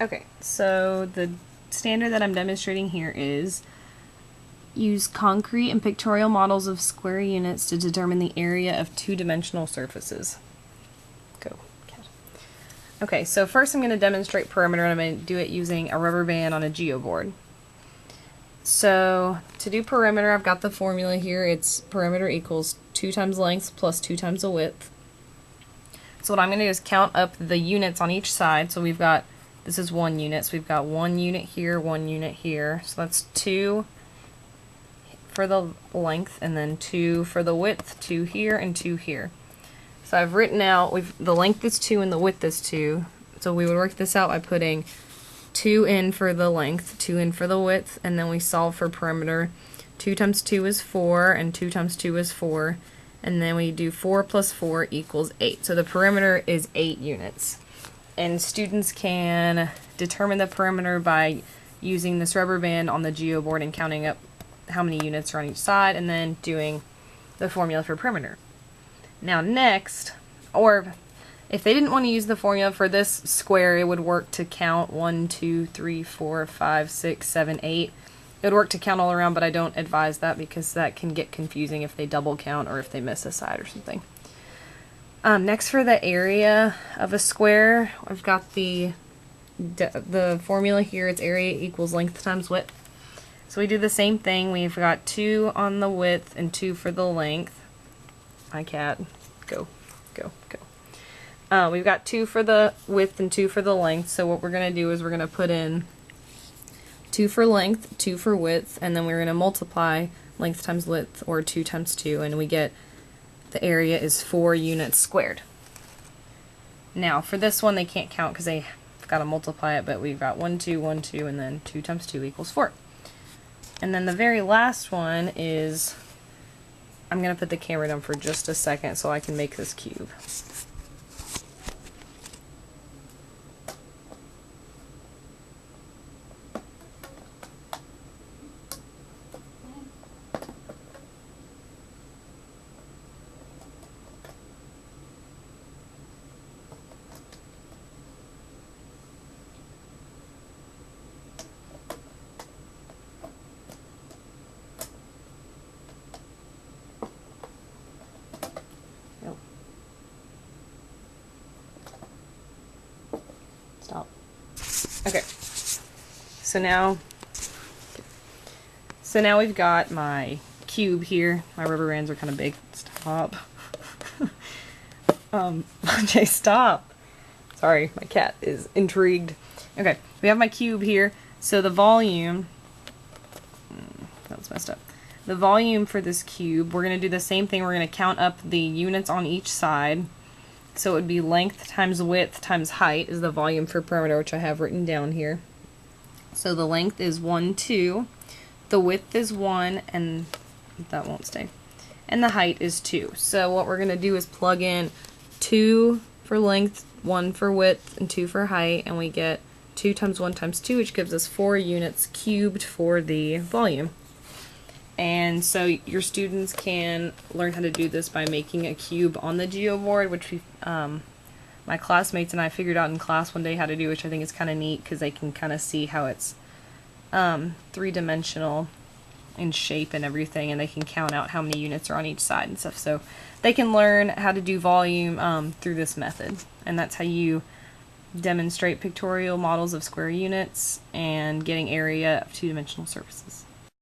Okay, so the standard that I'm demonstrating here is use concrete and pictorial models of square units to determine the area of two-dimensional surfaces. Go, cat. Okay, so first I'm going to demonstrate perimeter, and I'm going to do it using a rubber band on a geoboard. So to do perimeter, I've got the formula here. It's perimeter equals 2 times length plus 2 times the width. So what I'm going to do is count up the units on each side. So we've got, this is 1 unit, so we've got 1 unit here, 1 unit here. So that's 2 for the length, and then 2 for the width, 2 here and 2 here. So I've written out, the length is 2 and the width is 2. So we would work this out by putting 2 in for the length, 2 in for the width, and then we solve for perimeter. 2 times 2 is 4, and 2 times 2 is 4. And then we do 4 plus 4 equals 8. So the perimeter is 8 units. And students can determine the perimeter by using this rubber band on the geoboard and counting up how many units are on each side, and then doing the formula for perimeter. Now next, or if they didn't want to use the formula for this square, it would work to count 1, 2, 3, 4, 5, 6, 7, 8. It would work to count all around, but I don't advise that because that can get confusing if they double count or if they miss a side or something. Next, for the area of a square, I've got the formula here. It's area equals length times width. So we do the same thing. We've got 2 on the width and 2 for the length. My cat, go, go, go. We've got 2 for the width and 2 for the length. So what we're going to do is we're going to put in 2 for length, 2 for width, and then we're going to multiply length times width, or 2 times 2, and we get the area is 4 units squared. Now for this one they can't count because they've got to multiply it, but we've got 1, 2, 1, 2, and then 2 times 2 equals 4. And then the very last one is, I'm going to put the camera down for just a second so I can make this cube. Stop. Okay. So now we've got my cube here. My rubber bands are kind of big. Stop. Okay, stop. Sorry, my cat is intrigued. Okay, we have my cube here. So the volume, that was messed up. The volume for this cube, we're going to do the same thing. We're going to count up the units on each side. So it would be length times width times height is the volume for perimeter, which I have written down here. So the length is 1, 2, the width is 1, and that won't stay, and the height is 2. So what we're going to do is plug in 2 for length, 1 for width, and 2 for height, and we get 2 times 1 times 2, which gives us 4 units cubed for the volume. And so your students can learn how to do this by making a cube on the geoboard, which my classmates and I figured out in class one day how to do, which I think is kind of neat because they can kind of see how it's 3-dimensional in shape and everything, and they can count out how many units are on each side and stuff. So they can learn how to do volume through this method, and that's how you demonstrate pictorial models of square units and getting area of two-dimensional surfaces.